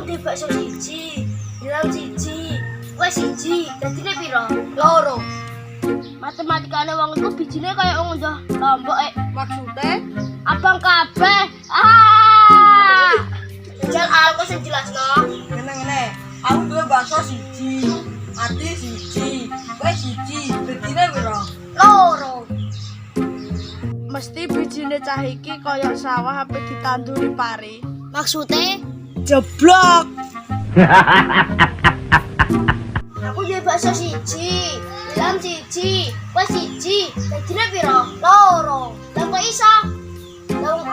di bakso siji, bilang siji, kowe siji, dadine piro? Loro. Matematikane wong iku bijine kaya wong njoh lombok Maksudnya? abang kabeh. Jal aku sing jelasno. Ngene-ngene. Aku duwe bakso siji, ati siji, kowe siji, bedine piro? Loro. Mesti bijine cah iki kaya sawah ape ditanduri pari. Maksudnya Jeblok. aku duwe bakso siji, bilang siji, kowe siji, dadine piro? Loro. Lah kok iso? Lah wong